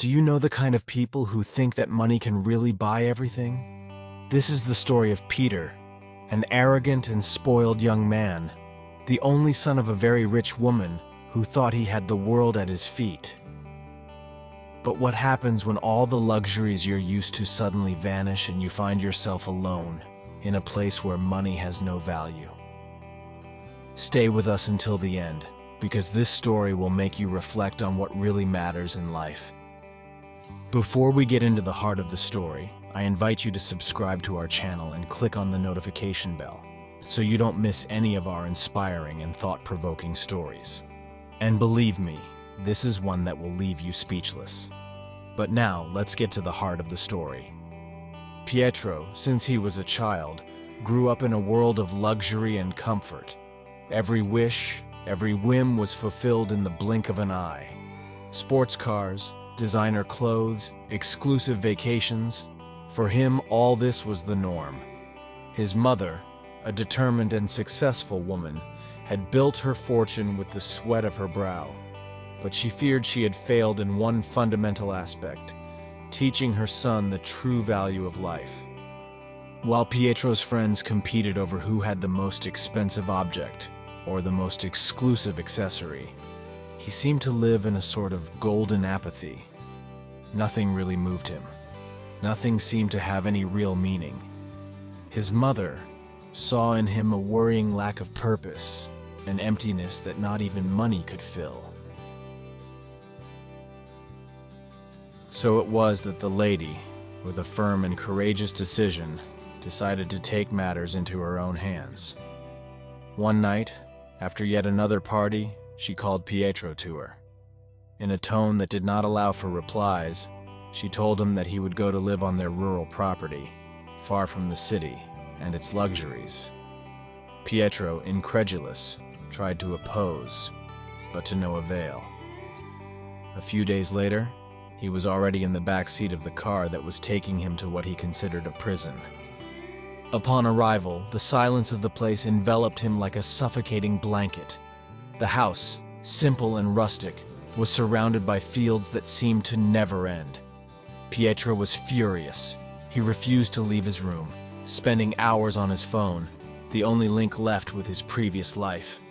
Do you know the kind of people who think that money can really buy everything? This is the story of Peter, an arrogant and spoiled young man, the only son of a very rich woman who thought he had the world at his feet. But what happens when all the luxuries you're used to suddenly vanish and you find yourself alone in a place where money has no value? Stay with us until the end, because this story will make you reflect on what really matters in life. Before we get into the heart of the story, I invite you to subscribe to our channel and click on the notification bell so you don't miss any of our inspiring and thought-provoking stories. And believe me, this is one that will leave you speechless. But now, let's get to the heart of the story. Pietro, since he was a child, grew up in a world of luxury and comfort. Every wish, every whim was fulfilled in the blink of an eye. Sports cars, designer clothes, exclusive vacations. For him, all this was the norm. His mother, a determined and successful woman, had built her fortune with the sweat of her brow. But she feared she had failed in one fundamental aspect, teaching her son the true value of life. While Pietro's friends competed over who had the most expensive object or the most exclusive accessory, he seemed to live in a sort of golden apathy. Nothing really moved him. Nothing seemed to have any real meaning. His mother saw in him a worrying lack of purpose, an emptiness that not even money could fill. So it was that the lady, with a firm and courageous decision, decided to take matters into her own hands. One night, after yet another party, she called Pietro to her. In a tone that did not allow for replies, she told him that he would go to live on their rural property, far from the city and its luxuries. Pietro, incredulous, tried to oppose, but to no avail. A few days later, he was already in the back seat of the car that was taking him to what he considered a prison. Upon arrival, the silence of the place enveloped him like a suffocating blanket. The house, simple and rustic, was surrounded by fields that seemed to never end. Pietro was furious. He refused to leave his room, spending hours on his phone, the only link left with his previous life.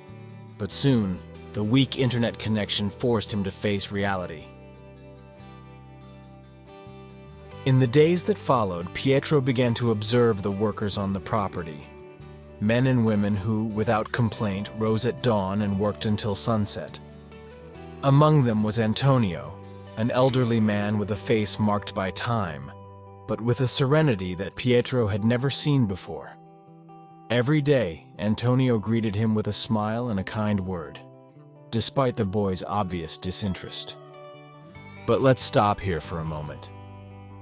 But soon, the weak internet connection forced him to face reality. In the days that followed, Pietro began to observe the workers on the property. Men and women who, without complaint, rose at dawn and worked until sunset. Among them was Antonio, an elderly man with a face marked by time, but with a serenity that Pietro had never seen before. Every day, Antonio greeted him with a smile and a kind word, despite the boy's obvious disinterest. But let's stop here for a moment.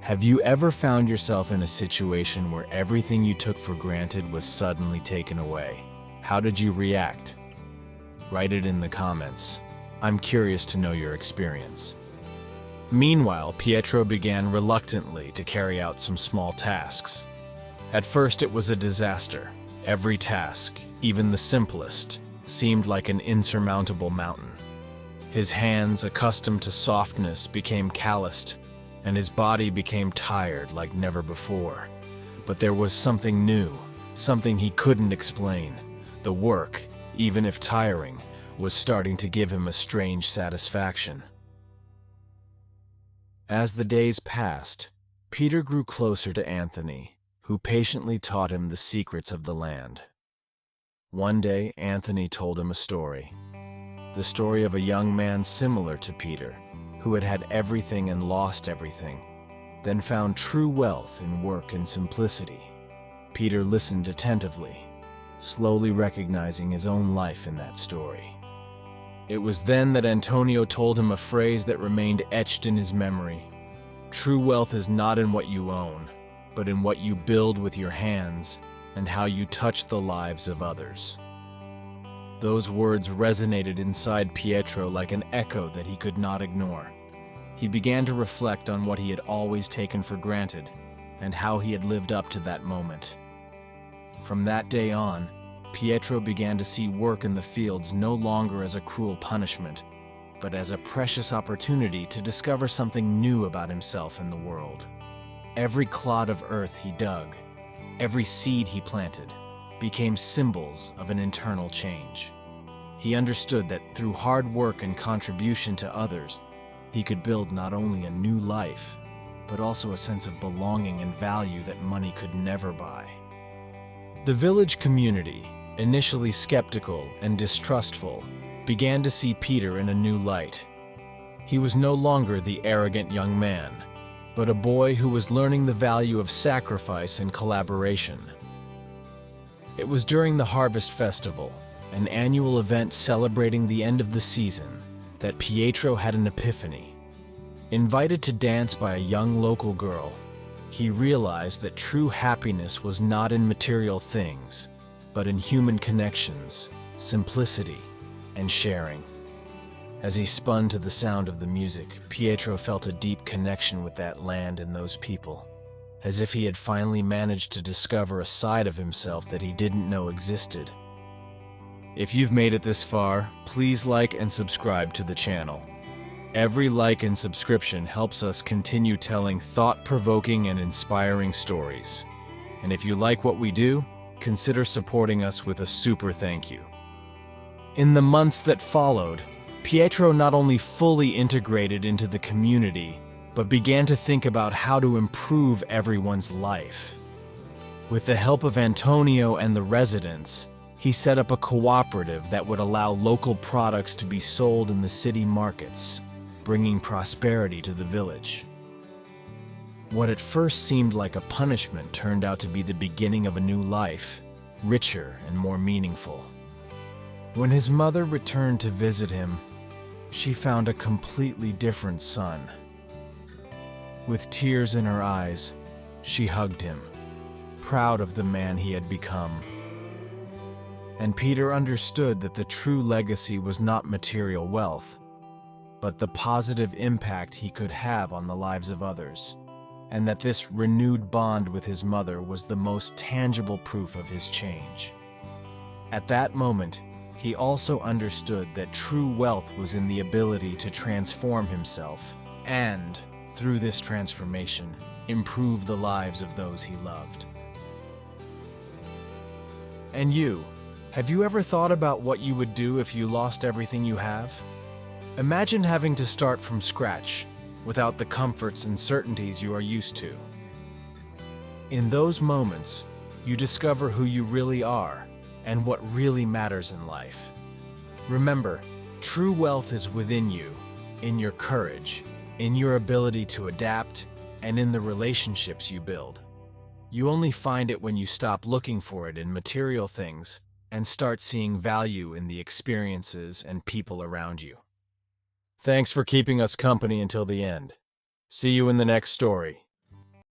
Have you ever found yourself in a situation where everything you took for granted was suddenly taken away? How did you react? Write it in the comments. I'm curious to know your experience. Meanwhile, Pietro began reluctantly to carry out some small tasks. At first, it was a disaster. Every task, even the simplest, seemed like an insurmountable mountain. His hands, accustomed to softness, became calloused, and his body became tired like never before. But there was something new, something he couldn't explain. The work, even if tiring, was starting to give him a strange satisfaction. As the days passed, Peter grew closer to Anthony, who patiently taught him the secrets of the land. One day, Anthony told him a story. The story of a young man similar to Peter, who had had everything and lost everything, then found true wealth in work and simplicity. Peter listened attentively, slowly recognizing his own life in that story. It was then that Antonio told him a phrase that remained etched in his memory. True wealth is not in what you own, but in what you build with your hands and how you touch the lives of others. Those words resonated inside Pietro like an echo that he could not ignore. He began to reflect on what he had always taken for granted and how he had lived up to that moment. From that day on, Pietro began to see work in the fields no longer as a cruel punishment, but as a precious opportunity to discover something new about himself and the world. Every clod of earth he dug, every seed he planted, became symbols of an internal change. He understood that through hard work and contribution to others, he could build not only a new life, but also a sense of belonging and value that money could never buy. The village community, initially skeptical and distrustful, began to see Peter in a new light. He was no longer the arrogant young man, but a boy who was learning the value of sacrifice and collaboration. It was during the Harvest Festival, an annual event celebrating the end of the season, that Pietro had an epiphany. Invited to dance by a young local girl, he realized that true happiness was not in material things, but in human connections, simplicity, and sharing. As he spun to the sound of the music, Pietro felt a deep connection with that land and those people, as if he had finally managed to discover a side of himself that he didn't know existed. If you've made it this far, please like and subscribe to the channel. Every like and subscription helps us continue telling thought-provoking and inspiring stories. And if you like what we do, consider supporting us with a super thank you. In the months that followed, Pietro not only fully integrated into the community, but began to think about how to improve everyone's life. With the help of Antonio and the residents, he set up a cooperative that would allow local products to be sold in the city markets, bringing prosperity to the village. What at first seemed like a punishment turned out to be the beginning of a new life, richer and more meaningful. When his mother returned to visit him, she found a completely different son. With tears in her eyes, she hugged him, proud of the man he had become. And Peter understood that the true legacy was not material wealth, but the positive impact he could have on the lives of others, and that this renewed bond with his mother was the most tangible proof of his change. At that moment, he also understood that true wealth was in the ability to transform himself and, through this transformation, improve the lives of those he loved. And you, have you ever thought about what you would do if you lost everything you have? Imagine having to start from scratch, without the comforts and certainties you are used to. In those moments, you discover who you really are and what really matters in life. Remember, true wealth is within you, in your courage, in your ability to adapt, and in the relationships you build. You only find it when you stop looking for it in material things and start seeing value in the experiences and people around you. Thanks for keeping us company until the end. See you in the next story.